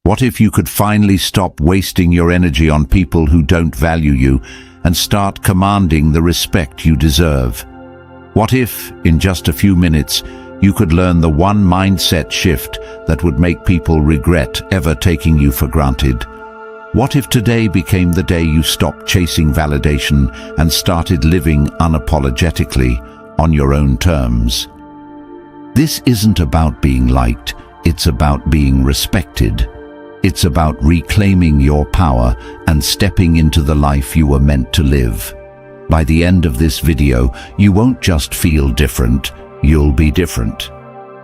What if you could finally stop wasting your energy on people who don't value you and start commanding the respect you deserve? What if, in just a few minutes, you could learn the one mindset shift that would make people regret ever taking you for granted? What if today became the day you stopped chasing validation and started living unapologetically on your own terms? This isn't about being liked, it's about being respected. It's about reclaiming your power and stepping into the life you were meant to live. By the end of this video, you won't just feel different, you'll be different.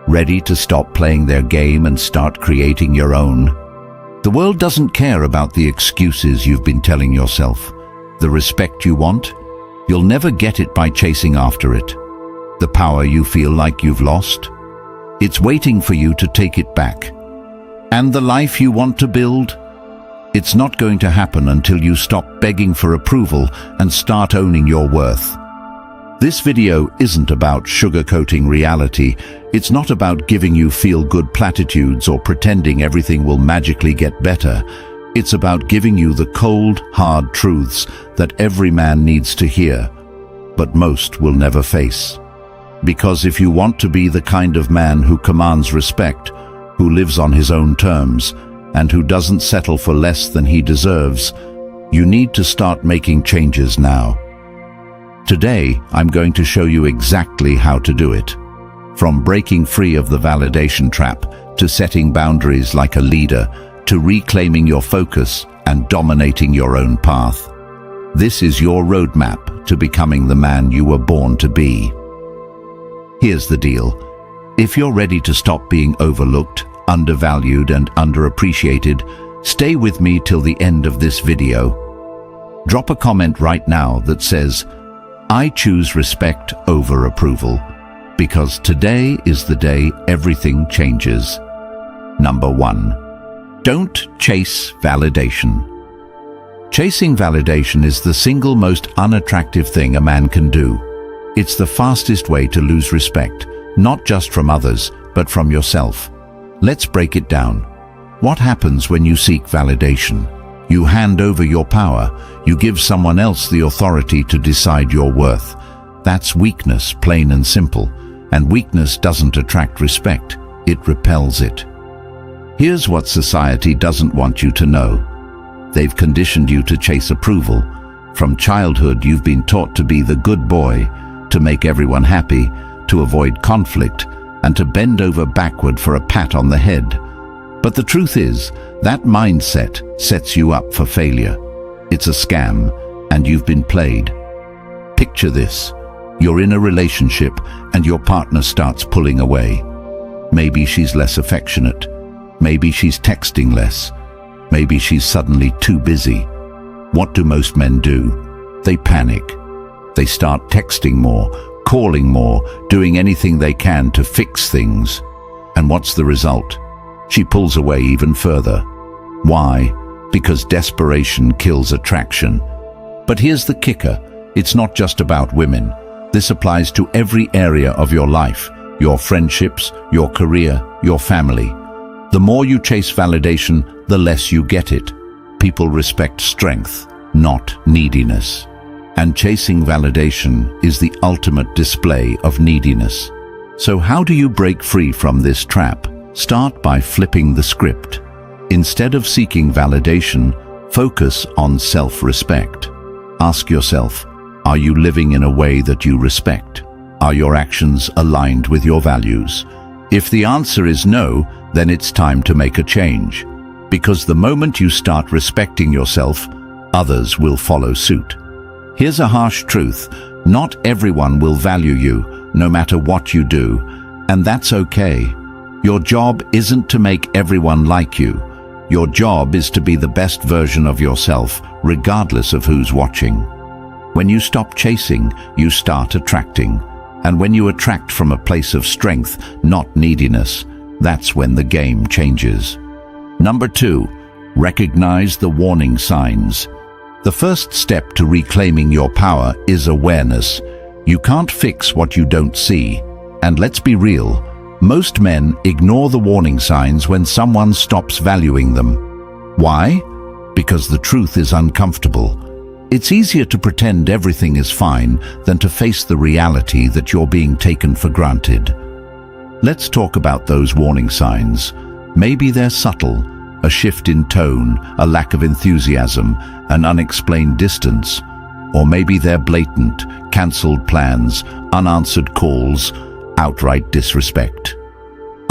Ready to stop playing their game and start creating your own? The world doesn't care about the excuses you've been telling yourself. The respect you want? You'll never get it by chasing after it. The power you feel like you've lost? It's waiting for you to take it back. And the life you want to build? It's not going to happen until you stop begging for approval and start owning your worth. This video isn't about sugarcoating reality. It's not about giving you feel-good platitudes or pretending everything will magically get better. It's about giving you the cold, hard truths that every man needs to hear, but most will never face. Because if you want to be the kind of man who commands respect, who lives on his own terms, and who doesn't settle for less than he deserves, you need to start making changes now. Today, I'm going to show you exactly how to do it. From breaking free of the validation trap, to setting boundaries like a leader, to reclaiming your focus and dominating your own path. This is your roadmap to becoming the man you were born to be. Here's the deal. If you're ready to stop being overlooked, undervalued and underappreciated, stay with me till the end of this video. Drop a comment right now that says, "I choose respect over approval," because today is the day everything changes. Number 1. Don't chase validation. Chasing validation is the single most unattractive thing a man can do. It's the fastest way to lose respect, not just from others, but from yourself. Let's break it down. What happens when you seek validation? You hand over your power. You give someone else the authority to decide your worth. That's weakness, plain and simple. And weakness doesn't attract respect. It repels it. Here's what society doesn't want you to know. They've conditioned you to chase approval. From childhood, you've been taught to be the good boy, to make everyone happy, to avoid conflict, and to bend over backward for a pat on the head. But the truth is, that mindset sets you up for failure. It's a scam, and you've been played. Picture this. You're in a relationship, and your partner starts pulling away. Maybe she's less affectionate. Maybe she's texting less. Maybe she's suddenly too busy. What do most men do? They panic. They start texting more, calling more, doing anything they can to fix things. And what's the result? She pulls away even further. Why? Because desperation kills attraction. But here's the kicker. It's not just about women. This applies to every area of your life, your friendships, your career, your family. The more you chase validation, the less you get it. People respect strength, not neediness. And chasing validation is the ultimate display of neediness. So how do you break free from this trap? Start by flipping the script. Instead of seeking validation, focus on self-respect. Ask yourself, are you living in a way that you respect? Are your actions aligned with your values? If the answer is no, then it's time to make a change. Because the moment you start respecting yourself, others will follow suit. Here's a harsh truth. Not everyone will value you, no matter what you do, and that's okay. Your job isn't to make everyone like you. Your job is to be the best version of yourself, regardless of who's watching. When you stop chasing, you start attracting. And when you attract from a place of strength, not neediness, that's when the game changes. Number 2, recognize the warning signs. The first step to reclaiming your power is awareness. You can't fix what you don't see. And let's be real, Most men ignore the warning signs when someone stops valuing them. Why? Because the truth is uncomfortable. It's easier to pretend everything is fine than to face the reality that you're being taken for granted. Let's talk about those warning signs. Maybe they're subtle, a shift in tone, a lack of enthusiasm, an unexplained distance. Or maybe they're blatant, cancelled plans, unanswered calls, outright disrespect.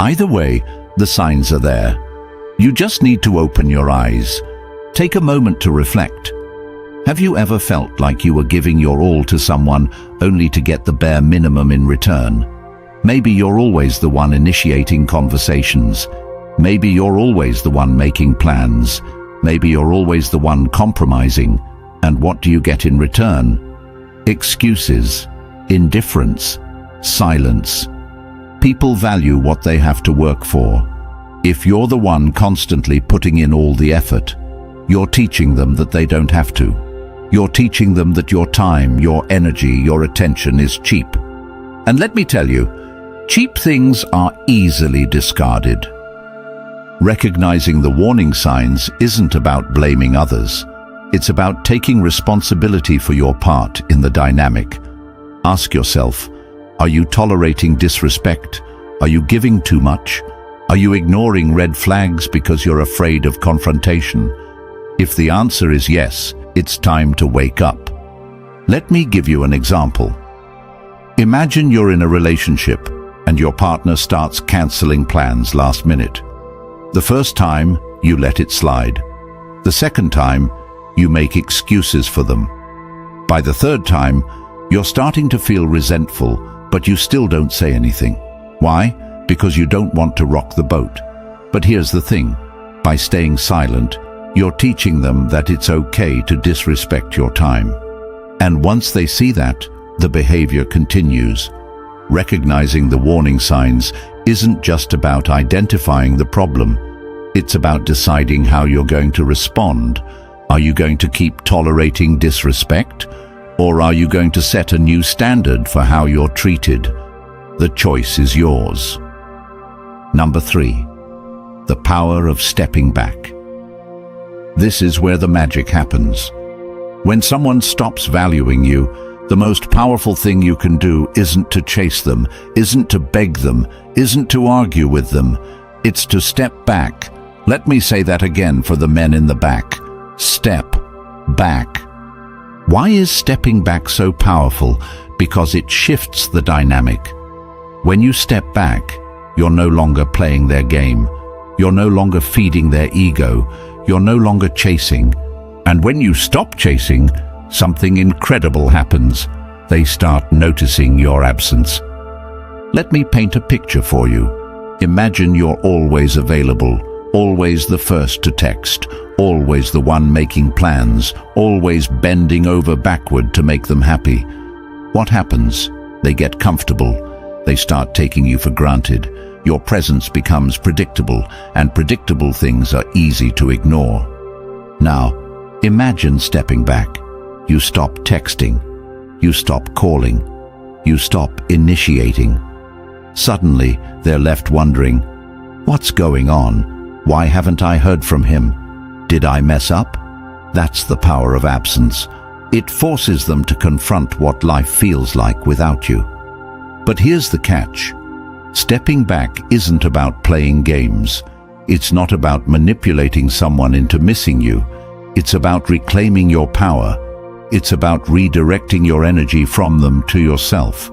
Either way, the signs are there. You just need to open your eyes. Take a moment to reflect. Have you ever felt like you were giving your all to someone only to get the bare minimum in return? Maybe you're always the one initiating conversations. Maybe you're always the one making plans. Maybe you're always the one compromising. And what do you get in return? Excuses, indifference, silence. People value what they have to work for. If you're the one constantly putting in all the effort, you're teaching them that they don't have to. You're teaching them that your time, your energy, your attention is cheap. And let me tell you, cheap things are easily discarded. Recognizing the warning signs isn't about blaming others. It's about taking responsibility for your part in the dynamic. Ask yourself, are you tolerating disrespect? Are you giving too much? Are you ignoring red flags because you're afraid of confrontation? If the answer is yes, it's time to wake up. Let me give you an example. Imagine you're in a relationship and your partner starts canceling plans last minute. The first time, you let it slide. The second time, you make excuses for them. By the third time, you're starting to feel resentful, but you still don't say anything. Why? Because you don't want to rock the boat. But here's the thing. By staying silent, you're teaching them that it's okay to disrespect your time. And once they see that, the behavior continues. Recognizing the warning signs isn't just about identifying the problem. It's about deciding how you're going to respond. Are you going to keep tolerating disrespect? Or are you going to set a new standard for how you're treated? The choice is yours. Number 3, the power of stepping back. This is where the magic happens. When someone stops valuing you, the most powerful thing you can do isn't to chase them, isn't to beg them, isn't to argue with them. It's to step back. Let me say that again for the men in the back. Step back. Why is stepping back so powerful? Because it shifts the dynamic. When you step back, you're no longer playing their game. You're no longer feeding their ego. You're no longer chasing. And when you stop chasing, something incredible happens. They start noticing your absence. Let me paint a picture for you. Imagine you're always available, always the first to text, always the one making plans, always bending over backward to make them happy. What happens? They get comfortable. They start taking you for granted. Your presence becomes predictable, and predictable things are easy to ignore. Now, imagine stepping back. You stop texting. You stop calling. You stop initiating. Suddenly, they're left wondering, what's going on? Why haven't I heard from him? Did I mess up? That's the power of absence. It forces them to confront what life feels like without you. But here's the catch. Stepping back isn't about playing games. It's not about manipulating someone into missing you. It's about reclaiming your power. It's about redirecting your energy from them to yourself.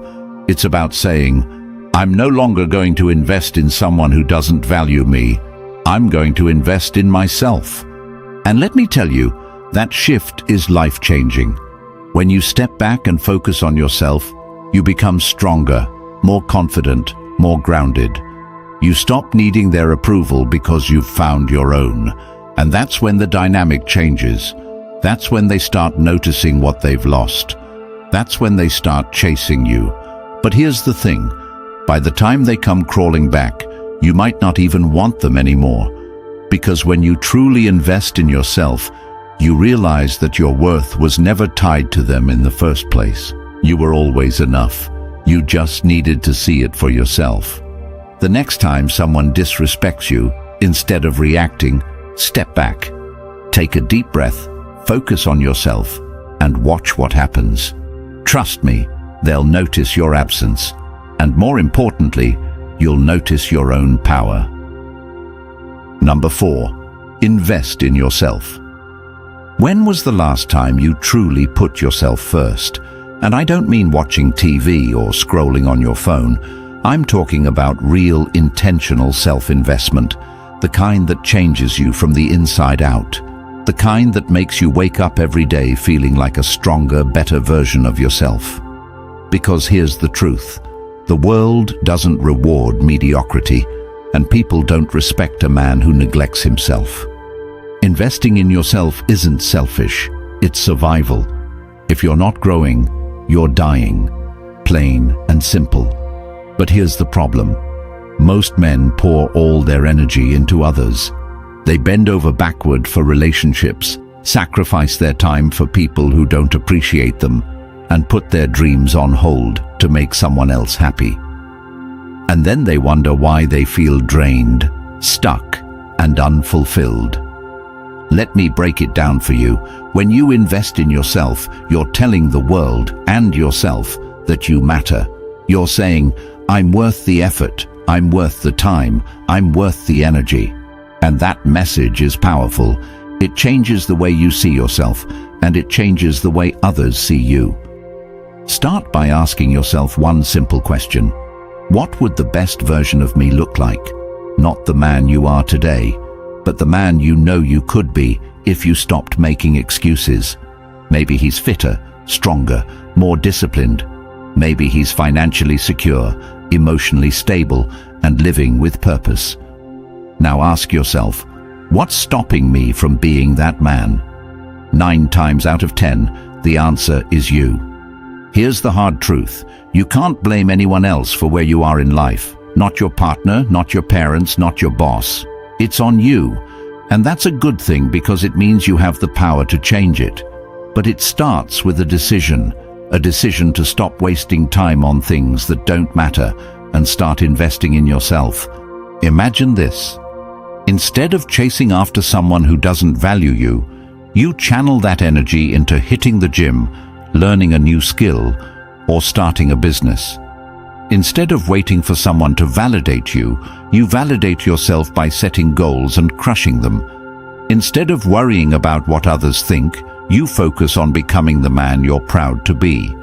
It's about saying, I'm no longer going to invest in someone who doesn't value me. I'm going to invest in myself. And let me tell you, that shift is life-changing. When you step back and focus on yourself, you become stronger, more confident, more grounded. You stop needing their approval because you've found your own. And that's when the dynamic changes. That's when they start noticing what they've lost. That's when they start chasing you. But here's the thing. By the time they come crawling back, you might not even want them anymore. Because when you truly invest in yourself, you realize that your worth was never tied to them in the first place. You were always enough. You just needed to see it for yourself. The next time someone disrespects you, instead of reacting, step back. Take a deep breath, focus on yourself, and watch what happens. Trust me, they'll notice your absence, and more importantly, you'll notice your own power. Number 4, invest in yourself. When was the last time you truly put yourself first? And I don't mean watching TV or scrolling on your phone. I'm talking about real, intentional self-investment, the kind that changes you from the inside out, the kind that makes you wake up every day feeling like a stronger, better version of yourself. Because here's the truth. The world doesn't reward mediocrity, and people don't respect a man who neglects himself. Investing in yourself isn't selfish, it's survival. If you're not growing, you're dying. Plain and simple. But here's the problem. Most men pour all their energy into others. They bend over backward for relationships, sacrifice their time for people who don't appreciate them, and put their dreams on hold to make someone else happy. And then they wonder why they feel drained, stuck, and unfulfilled. Let me break it down for you. When you invest in yourself, you're telling the world and yourself that you matter. You're saying, I'm worth the effort, I'm worth the time, I'm worth the energy. And that message is powerful. It changes the way you see yourself, and it changes the way others see you. Start by asking yourself one simple question. What would the best version of me look like? Not the man you are today, but the man you know you could be if you stopped making excuses. Maybe he's fitter, stronger, more disciplined. Maybe he's financially secure, emotionally stable, and living with purpose. Now ask yourself, what's stopping me from being that man? 9 times out of 10, the answer is you. Here's the hard truth. You can't blame anyone else for where you are in life. Not your partner, not your parents, not your boss. It's on you. And that's a good thing because it means you have the power to change it. But it starts with a decision to stop wasting time on things that don't matter and start investing in yourself. Imagine this. Instead of chasing after someone who doesn't value you, you channel that energy into hitting the gym, learning a new skill, or starting a business. Instead of waiting for someone to validate you, you validate yourself by setting goals and crushing them. Instead of worrying about what others think, you focus on becoming the man you're proud to be.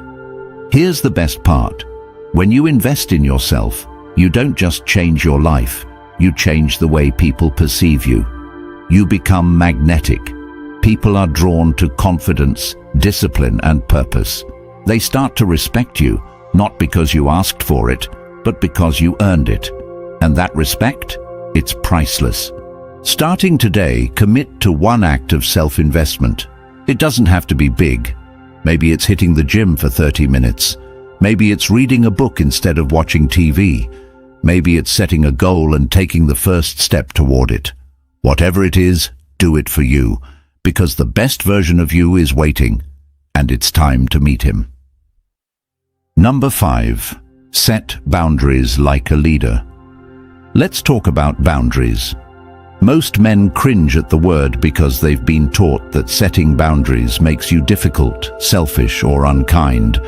Here's the best part. When you invest in yourself, you don't just change your life, you change the way people perceive you. You become magnetic. People are drawn to confidence, discipline, and purpose. They start to respect you, not because you asked for it, but because you earned it. And that respect, it's priceless. Starting today, commit to one act of self-investment. It doesn't have to be big. Maybe it's hitting the gym for 30 minutes. Maybe it's reading a book instead of watching TV. Maybe it's setting a goal and taking the first step toward it. Whatever it is, do it for you, because the best version of you is waiting, and it's time to meet him. Number 5. Set boundaries like a leader. Let's talk about boundaries. Most men cringe at the word because they've been taught that setting boundaries makes you difficult, selfish, or unkind.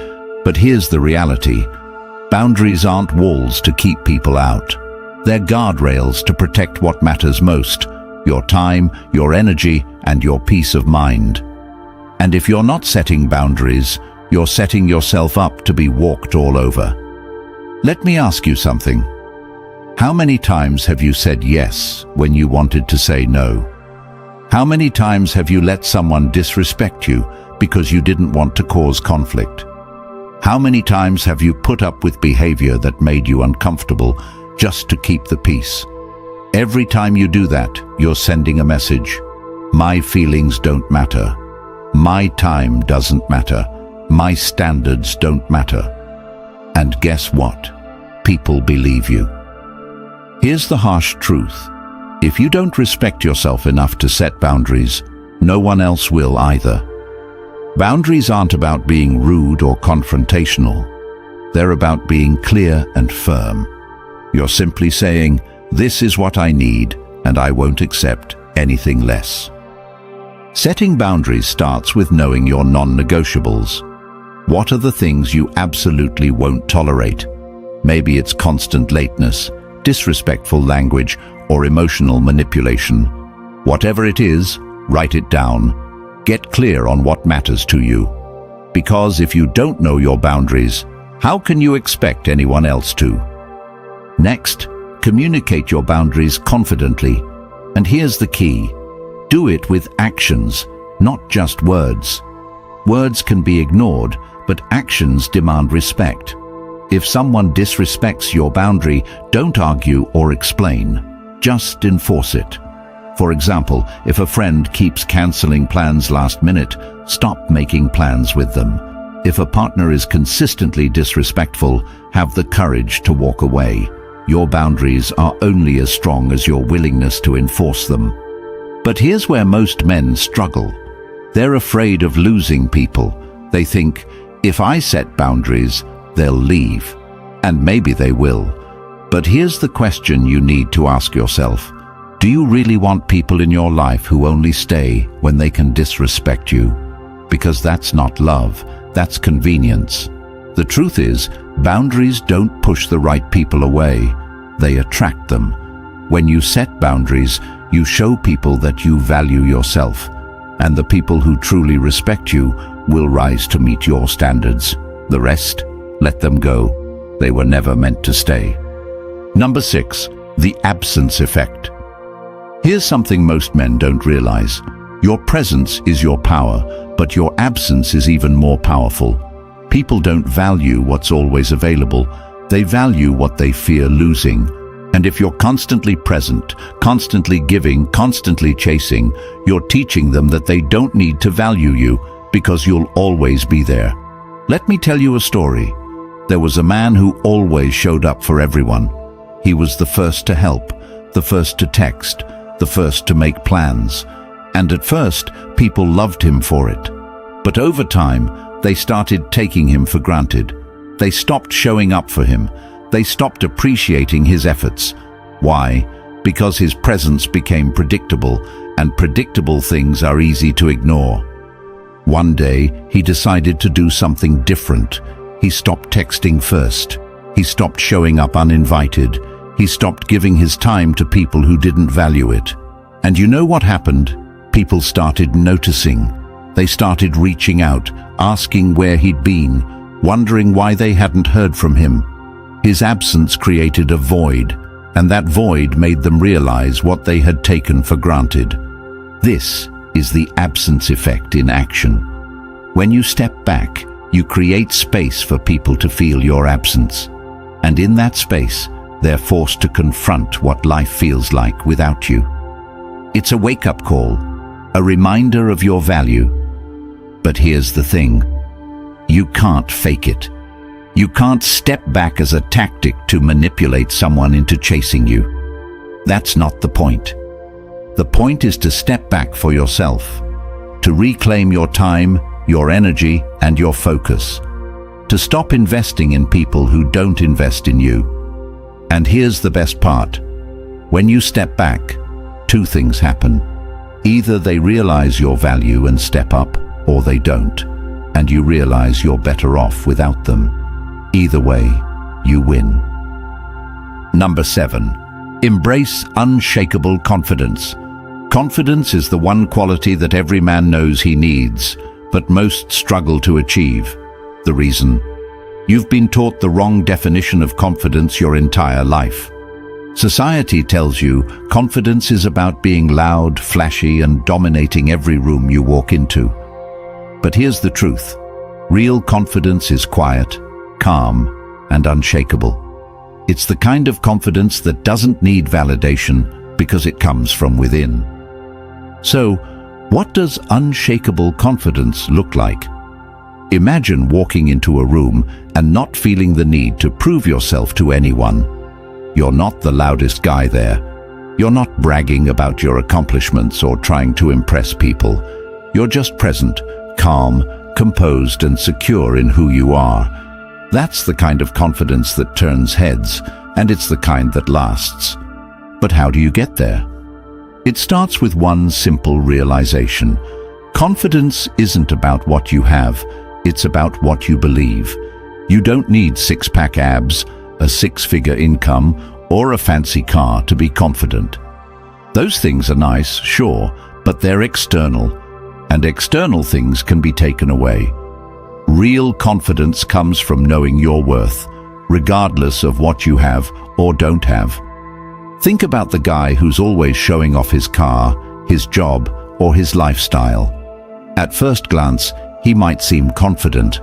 But here's the reality. Boundaries aren't walls to keep people out. They're guardrails to protect what matters most: your time, your energy, and your peace of mind. And if you're not setting boundaries, you're setting yourself up to be walked all over. Let me ask you something. How many times have you said yes when you wanted to say no? How many times have you let someone disrespect you because you didn't want to cause conflict? How many times have you put up with behavior that made you uncomfortable just to keep the peace? Every time you do that, you're sending a message. My feelings don't matter. My time doesn't matter. My standards don't matter. And guess what? People believe you. Here's the harsh truth. If you don't respect yourself enough to set boundaries, no one else will either. Boundaries aren't about being rude or confrontational. They're about being clear and firm. You're simply saying, "This is what I need, and I won't accept anything less." Setting boundaries starts with knowing your non-negotiables. What are the things you absolutely won't tolerate? Maybe it's constant lateness, disrespectful language, or emotional manipulation. Whatever it is, write it down. Get clear on what matters to you. Because if you don't know your boundaries, how can you expect anyone else to? Next, communicate your boundaries confidently. And here's the key. Do it with actions, not just words. Words can be ignored, but actions demand respect. If someone disrespects your boundary, don't argue or explain. Just enforce it. For example, if a friend keeps canceling plans last minute, stop making plans with them. If a partner is consistently disrespectful, have the courage to walk away. Your boundaries are only as strong as your willingness to enforce them. But here's where most men struggle. They're afraid of losing people. They think, if I set boundaries, they'll leave. And maybe they will. But here's the question you need to ask yourself. Do you really want people in your life who only stay when they can disrespect you? Because that's not love, that's convenience. The truth is, boundaries don't push the right people away. They attract them. When you set boundaries, you show people that you value yourself, and the people who truly respect you will rise to meet your standards. The rest, let them go. They were never meant to stay. Number 6, the absence effect. Here's something most men don't realize. Your presence is your power, but your absence is even more powerful. People don't value what's always available. They value what they fear losing. And if you're constantly present, constantly giving, constantly chasing, you're teaching them that they don't need to value you because you'll always be there. Let me tell you a story. There was a man who always showed up for everyone. He was the first to help, the first to text, the first to make plans. And at first, people loved him for it. But over time, they started taking him for granted. They stopped showing up for him. They stopped appreciating his efforts. Why? Because his presence became predictable, and predictable things are easy to ignore. One day, he decided to do something different. He stopped texting first. He stopped showing up uninvited. He stopped giving his time to people who didn't value it. And you know what happened? People started noticing. They started reaching out, asking where he'd been, wondering why they hadn't heard from him. His absence created a void, and that void made them realize what they had taken for granted. This is the absence effect in action. When you step back, you create space for people to feel your absence. And in that space, they're forced to confront what life feels like without you. It's a wake-up call, a reminder of your value. But here's the thing. You can't fake it. You can't step back as a tactic to manipulate someone into chasing you. That's not the point. The point is to step back for yourself, to reclaim your time, your energy, and your focus, to stop investing in people who don't invest in you. And here's the best part. When you step back, two things happen. Either they realize your value and step up, or they don't, and you realize you're better off without them. Either way, you win. Number 7, embrace unshakable confidence. Confidence is the one quality that every man knows he needs, but most struggle to achieve. The reason? You've been taught the wrong definition of confidence your entire life. Society tells you confidence is about being loud, flashy, and dominating every room you walk into. But here's the truth. Real confidence is quiet, calm, and unshakable. It's the kind of confidence that doesn't need validation because it comes from within. So, what does unshakable confidence look like? Imagine walking into a room and not feeling the need to prove yourself to anyone. You're not the loudest guy there. You're not bragging about your accomplishments or trying to impress people. You're just present, calm, composed, and secure in who you are. That's the kind of confidence that turns heads, and it's the kind that lasts. But how do you get there? It starts with one simple realization. Confidence isn't about what you have, it's about what you believe. You don't need six-pack abs, a six-figure income, or a fancy car to be confident. Those things are nice, sure, but they're external, and external things can be taken away. Real confidence comes from knowing your worth, regardless of what you have or don't have. Think about the guy who's always showing off his car, his job, or his lifestyle. At first glance, he might seem confident,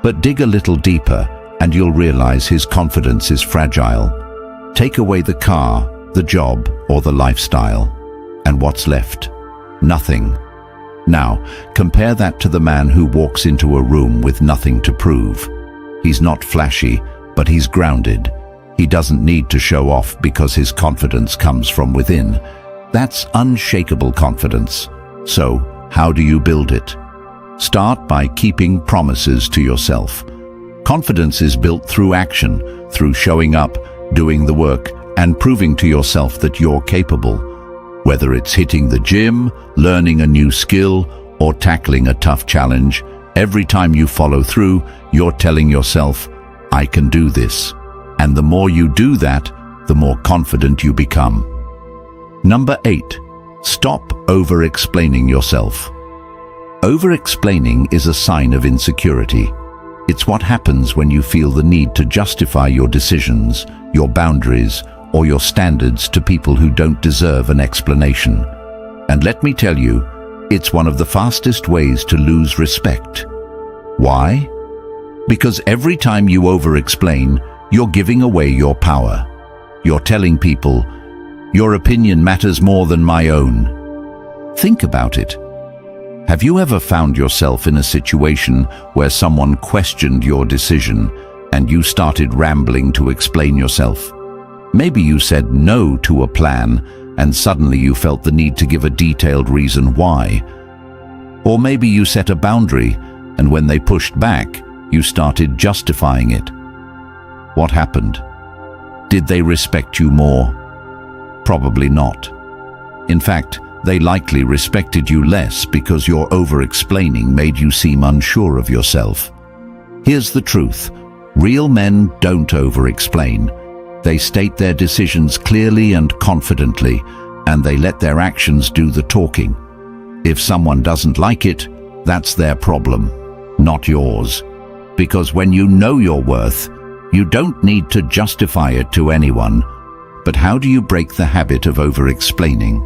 but dig a little deeper and you'll realize his confidence is fragile. Take away the car, the job, or the lifestyle, and what's left? Nothing. Now, compare that to the man who walks into a room with nothing to prove. He's not flashy, but he's grounded. He doesn't need to show off because his confidence comes from within. That's unshakable confidence. So, how do you build it? Start by keeping promises to yourself. Confidence is built through action, through showing up, doing the work, and proving to yourself that you're capable. Whether it's hitting the gym, learning a new skill, or tackling a tough challenge, every time you follow through, you're telling yourself, I can do this. And the more you do that, the more confident you become. Number 8. Stop over-explaining yourself. Over-explaining is a sign of insecurity. It's what happens when you feel the need to justify your decisions, your boundaries, or your standards to people who don't deserve an explanation. And let me tell you, it's one of the fastest ways to lose respect. Why? Because every time you over-explain, you're giving away your power. You're telling people, your opinion matters more than my own. Think about it. Have you ever found yourself in a situation where someone questioned your decision and you started rambling to explain yourself? Maybe you said no to a plan and suddenly you felt the need to give a detailed reason why. Or maybe you set a boundary and when they pushed back, you started justifying it. What happened? Did they respect you more? Probably not. In fact, they likely respected you less because your over-explaining made you seem unsure of yourself. Here's the truth. Real men don't over-explain. They state their decisions clearly and confidently, and they let their actions do the talking. If someone doesn't like it, that's their problem, not yours. Because when you know your worth, you don't need to justify it to anyone. But how do you break the habit of over-explaining?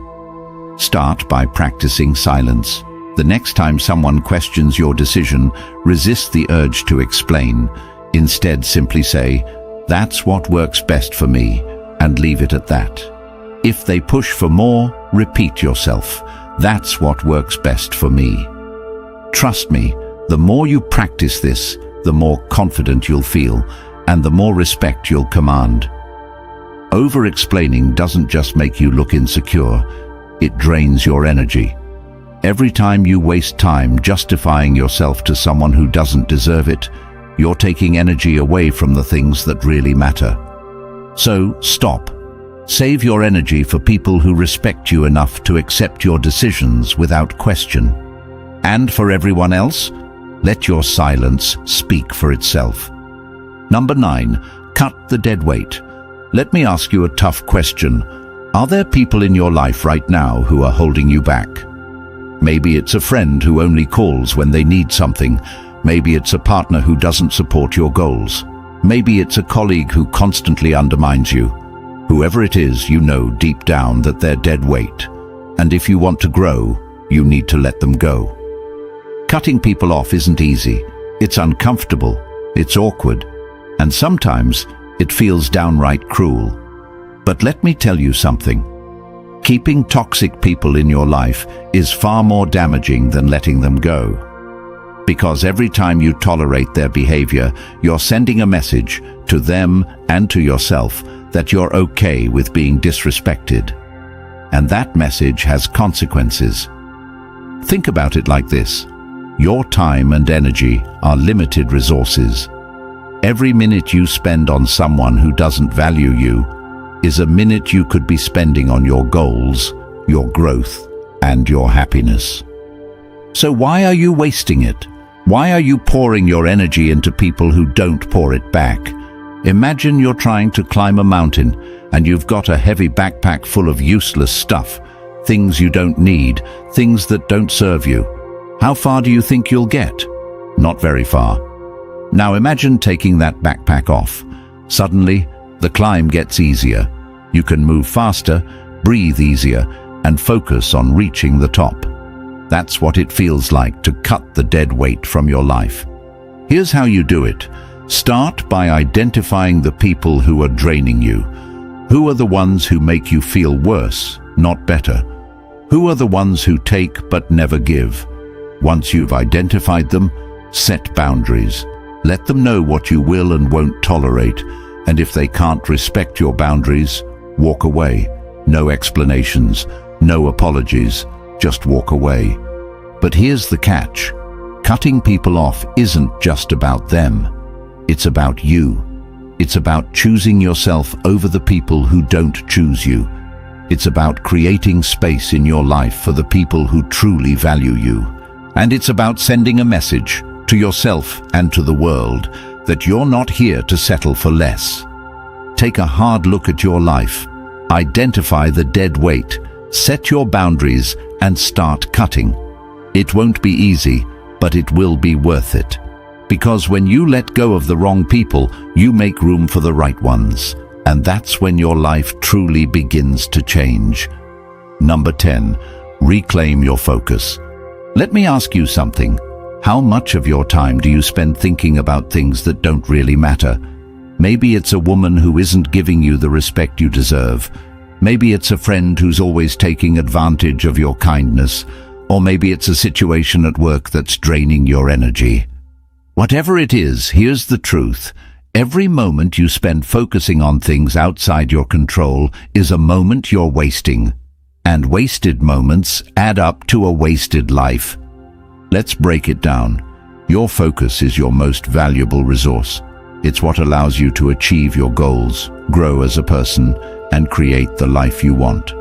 Start by practicing silence. The next time someone questions your decision, resist the urge to explain. Instead, simply say, "That's what works best for me," and leave it at that. If they push for more, repeat yourself, "That's what works best for me." Trust me, the more you practice this, the more confident you'll feel, and the more respect you'll command. Over-explaining doesn't just make you look insecure, it drains your energy. Every time you waste time justifying yourself to someone who doesn't deserve it, you're taking energy away from the things that really matter. So, stop. Save your energy for people who respect you enough to accept your decisions without question. And for everyone else, let your silence speak for itself. Number 9, cut the dead weight. Let me ask you a tough question. Are there people in your life right now who are holding you back? Maybe it's a friend who only calls when they need something. Maybe it's a partner who doesn't support your goals. Maybe it's a colleague who constantly undermines you. Whoever it is, you know deep down that they're dead weight. And if you want to grow, you need to let them go. Cutting people off isn't easy. It's uncomfortable. It's awkward. And sometimes it feels downright cruel. But let me tell you something. Keeping toxic people in your life is far more damaging than letting them go. Because every time you tolerate their behavior, you're sending a message to them and to yourself that you're okay with being disrespected. And that message has consequences. Think about it like this. Your time and energy are limited resources. Every minute you spend on someone who doesn't value you is a minute you could be spending on your goals, your growth, and your happiness. So why are you wasting it? Why are you pouring your energy into people who don't pour it back? Imagine you're trying to climb a mountain and you've got a heavy backpack full of useless stuff, things you don't need, things that don't serve you. How far do you think you'll get? Not very far. Now imagine taking that backpack off. Suddenly, the climb gets easier. You can move faster, breathe easier, and focus on reaching the top. That's what it feels like to cut the dead weight from your life. Here's how you do it. Start by identifying the people who are draining you. Who are the ones who make you feel worse, not better? Who are the ones who take but never give? Once you've identified them, set boundaries. Let them know what you will and won't tolerate, and if they can't respect your boundaries, walk away. No explanations, no apologies, just walk away. But here's the catch. Cutting people off isn't just about them. It's about you. It's about choosing yourself over the people who don't choose you. It's about creating space in your life for the people who truly value you. And it's about sending a message to yourself and to the world that you're not here to settle for less. Take a hard look at your life. Identify the dead weight. Set your boundaries and start cutting. It won't be easy, but it will be worth it. Because when you let go of the wrong people, you make room for the right ones. And that's when your life truly begins to change. Number 10, reclaim your focus. Let me ask you something. How much of your time do you spend thinking about things that don't really matter? Maybe it's a woman who isn't giving you the respect you deserve. Maybe it's a friend who's always taking advantage of your kindness. Or maybe it's a situation at work that's draining your energy. Whatever it is, here's the truth. Every moment you spend focusing on things outside your control is a moment you're wasting. And wasted moments add up to a wasted life. Let's break it down. Your focus is your most valuable resource. It's what allows you to achieve your goals, grow as a person, and create the life you want.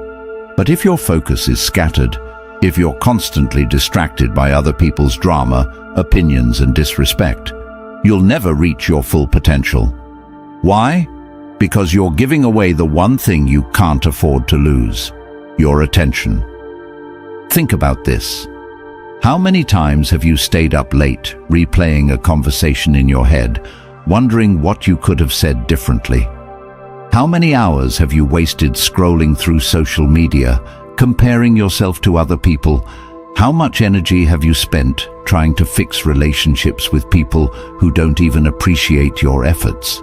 But if your focus is scattered, if you're constantly distracted by other people's drama, opinions, and disrespect, you'll never reach your full potential. Why? Because you're giving away the one thing you can't afford to lose: your attention. Think about this. How many times have you stayed up late, replaying a conversation in your head, wondering what you could have said differently? How many hours have you wasted scrolling through social media, comparing yourself to other people? How much energy have you spent trying to fix relationships with people who don't even appreciate your efforts?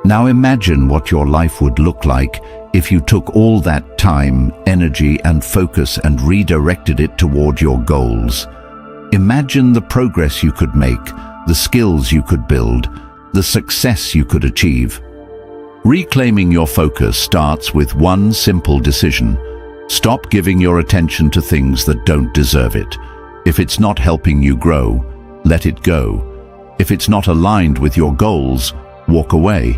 Now imagine what your life would look like if you took all that time, energy, and focus and redirected it toward your goals. Imagine the progress you could make, the skills you could build, the success you could achieve. Reclaiming your focus starts with one simple decision. Stop giving your attention to things that don't deserve it. If it's not helping you grow, let it go. If it's not aligned with your goals, walk away.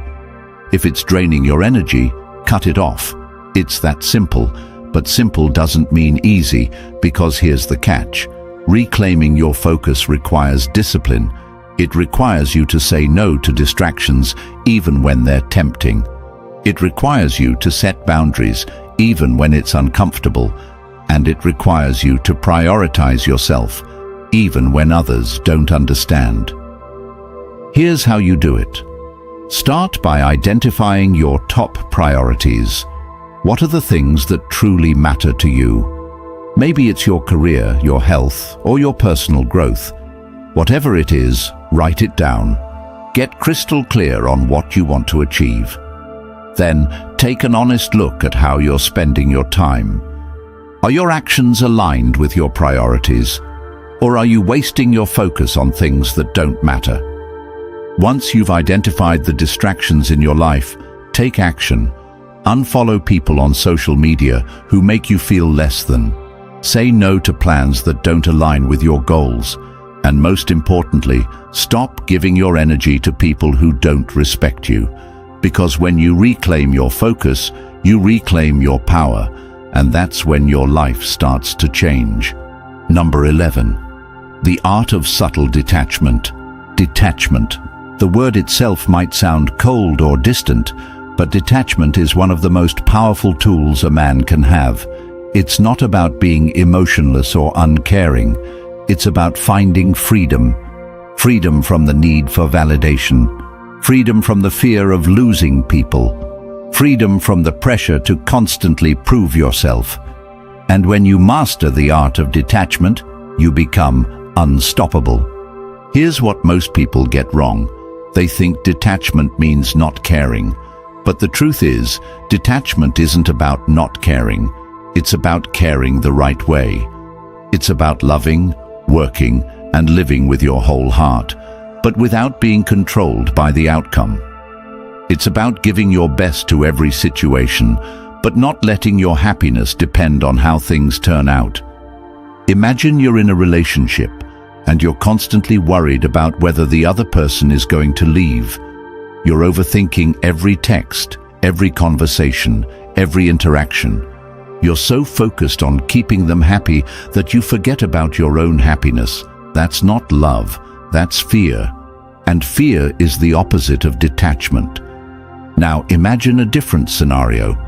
If it's draining your energy, cut it off. It's that simple, but simple doesn't mean easy, because here's the catch. Reclaiming your focus requires discipline. It requires you to say no to distractions, even when they're tempting. It requires you to set boundaries, even when it's uncomfortable. And it requires you to prioritize yourself, even when others don't understand. Here's how you do it. Start by identifying your top priorities. What are the things that truly matter to you? Maybe it's your career, your health, or your personal growth. Whatever it is, write it down. Get crystal clear on what you want to achieve. Then, take an honest look at how you're spending your time. Are your actions aligned with your priorities? Or are you wasting your focus on things that don't matter? Once you've identified the distractions in your life, take action. Unfollow people on social media who make you feel less than. Say no to plans that don't align with your goals. And most importantly, stop giving your energy to people who don't respect you. Because when you reclaim your focus, you reclaim your power, and that's when your life starts to change. Number 11. The art of subtle detachment. Detachment. The word itself might sound cold or distant, but detachment is one of the most powerful tools a man can have. It's not about being emotionless or uncaring. It's about finding freedom. Freedom from the need for validation. Freedom from the fear of losing people. Freedom from the pressure to constantly prove yourself. And when you master the art of detachment, you become unstoppable. Here's what most people get wrong. They think detachment means not caring. But the truth is, detachment isn't about not caring. It's about caring the right way. It's about loving, working, and living with your whole heart, but without being controlled by the outcome. It's about giving your best to every situation, but not letting your happiness depend on how things turn out. Imagine you're in a relationship, and you're constantly worried about whether the other person is going to leave. You're overthinking every text, every conversation, every interaction. You're so focused on keeping them happy that you forget about your own happiness. That's not love, that's fear. And fear is the opposite of detachment. Now imagine a different scenario.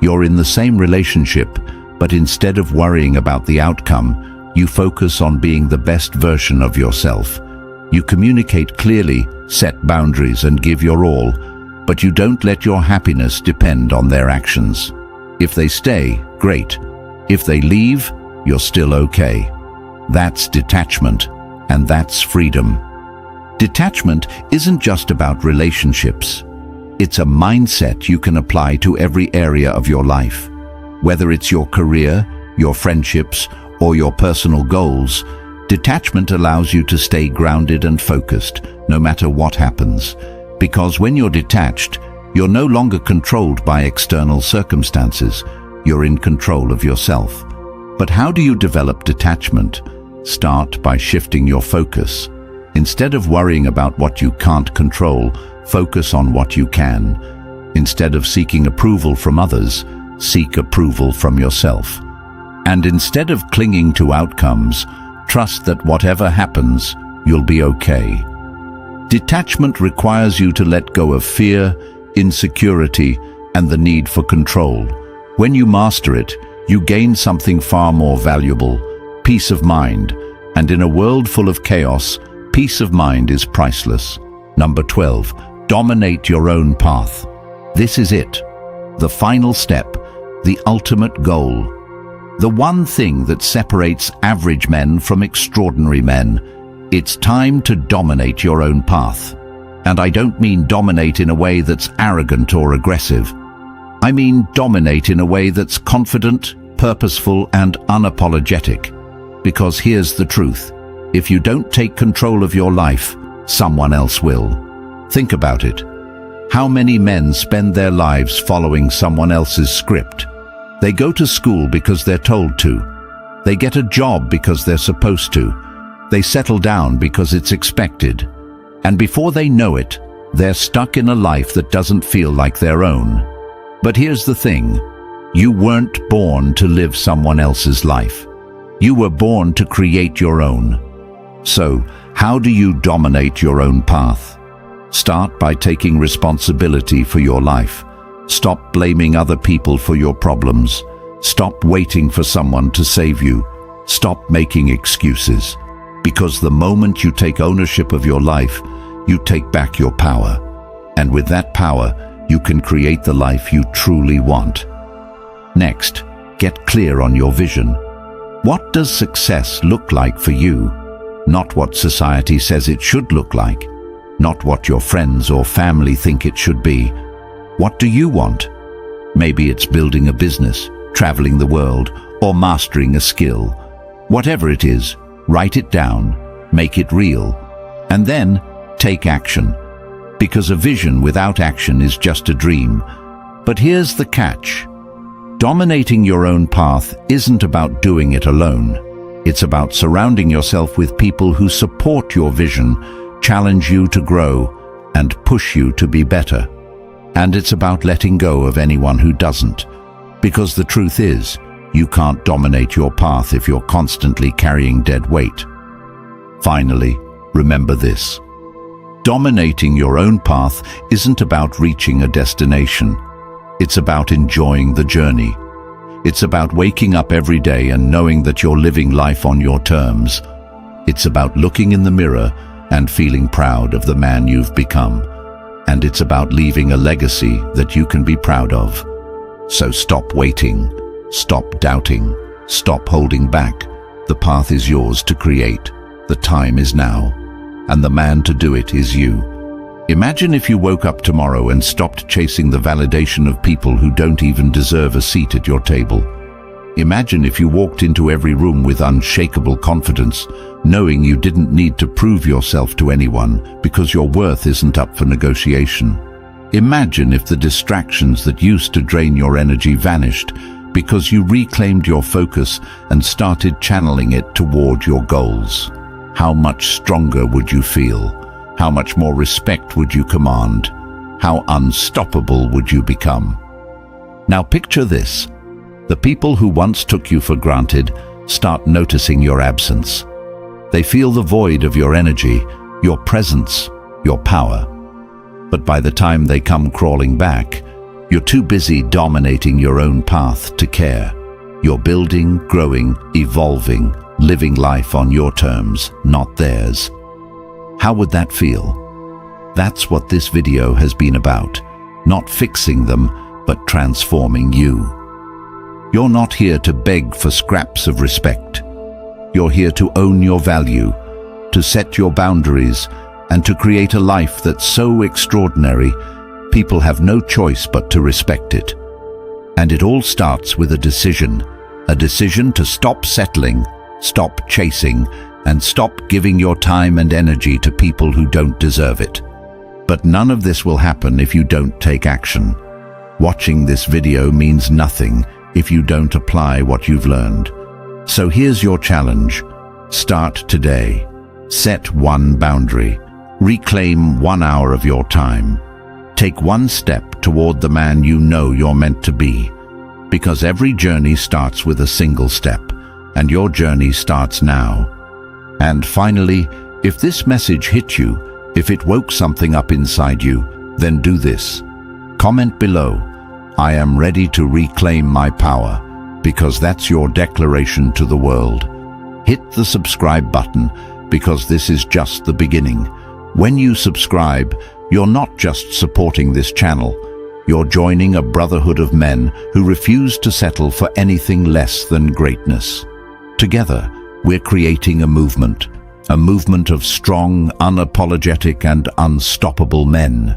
You're in the same relationship, but instead of worrying about the outcome, you focus on being the best version of yourself. You communicate clearly, set boundaries, and give your all, but you don't let your happiness depend on their actions. If they stay, great. If they leave, you're still okay. That's detachment, and that's freedom. Detachment isn't just about relationships. It's a mindset you can apply to every area of your life. Whether it's your career, your friendships, or your personal goals, detachment allows you to stay grounded and focused, no matter what happens. Because when you're detached, you're no longer controlled by external circumstances. You're in control of yourself. But how do you develop detachment? Start by shifting your focus. Instead of worrying about what you can't control, focus on what you can. Instead of seeking approval from others, seek approval from yourself. And instead of clinging to outcomes, trust that whatever happens, you'll be okay. Detachment requires you to let go of fear, insecurity, and the need for control. When you master it, you gain something far more valuable: peace of mind. And in a world full of chaos, peace of mind is priceless. Number 12, dominate your own path. This is it. The final step, the ultimate goal. The one thing that separates average men from extraordinary men. It's time to dominate your own path. And I don't mean dominate in a way that's arrogant or aggressive. I mean dominate in a way that's confident, purposeful, and unapologetic. Because here's the truth. If you don't take control of your life, someone else will. Think about it. How many men spend their lives following someone else's script? They go to school because they're told to. They get a job because they're supposed to. They settle down because it's expected. And before they know it, they're stuck in a life that doesn't feel like their own. But here's the thing. You weren't born to live someone else's life. You were born to create your own. So, how do you dominate your own path? Start by taking responsibility for your life. Stop blaming other people for your problems. Stop waiting for someone to save you. Stop making excuses. Because the moment you take ownership of your life, you take back your power. And with that power, you can create the life you truly want. Next, get clear on your vision. What does success look like for you? Not what society says it should look like. Not what your friends or family think it should be. What do you want? Maybe it's building a business, traveling the world, or mastering a skill. Whatever it is, write it down, make it real, and then take action. Because a vision without action is just a dream. But here's the catch. Dominating your own path isn't about doing it alone. It's about surrounding yourself with people who support your vision, challenge you to grow, and push you to be better. And it's about letting go of anyone who doesn't. Because the truth is, you can't dominate your path if you're constantly carrying dead weight. Finally, remember this. Dominating your own path isn't about reaching a destination. It's about enjoying the journey. It's about waking up every day and knowing that you're living life on your terms. It's about looking in the mirror and feeling proud of the man you've become. And it's about leaving a legacy that you can be proud of. So stop waiting, stop doubting, stop holding back. The path is yours to create. The time is now. And the man to do it is you. Imagine if you woke up tomorrow and stopped chasing the validation of people who don't even deserve a seat at your table. Imagine if you walked into every room with unshakable confidence, knowing you didn't need to prove yourself to anyone because your worth isn't up for negotiation. Imagine if the distractions that used to drain your energy vanished because you reclaimed your focus and started channeling it toward your goals. How much stronger would you feel? How much more respect would you command? How unstoppable would you become? Now picture this. The people who once took you for granted start noticing your absence. They feel the void of your energy, your presence, your power. But by the time they come crawling back, you're too busy dominating your own path to care. You're building, growing, evolving, living life on your terms, not theirs. How would that feel? That's what this video has been about. Not fixing them, but transforming you. You're not here to beg for scraps of respect. You're here to own your value, to set your boundaries, and to create a life that's so extraordinary, people have no choice but to respect it. And it all starts with a decision to stop settling, stop chasing, and stop giving your time and energy to people who don't deserve it. But none of this will happen if you don't take action. Watching this video means nothing if you don't apply what you've learned. So here's your challenge. Start today. Set one boundary. Reclaim 1 hour of your time. Take one step toward the man you know you're meant to be. Because every journey starts with a single step. And your journey starts now. And finally, if this message hit you, if it woke something up inside you, then do this. Comment below, "I am ready to reclaim my power," because that's your declaration to the world. Hit the subscribe button, because this is just the beginning. When you subscribe, you're not just supporting this channel. You're joining a brotherhood of men who refuse to settle for anything less than greatness. Together, we're creating a movement of strong, unapologetic, and unstoppable men.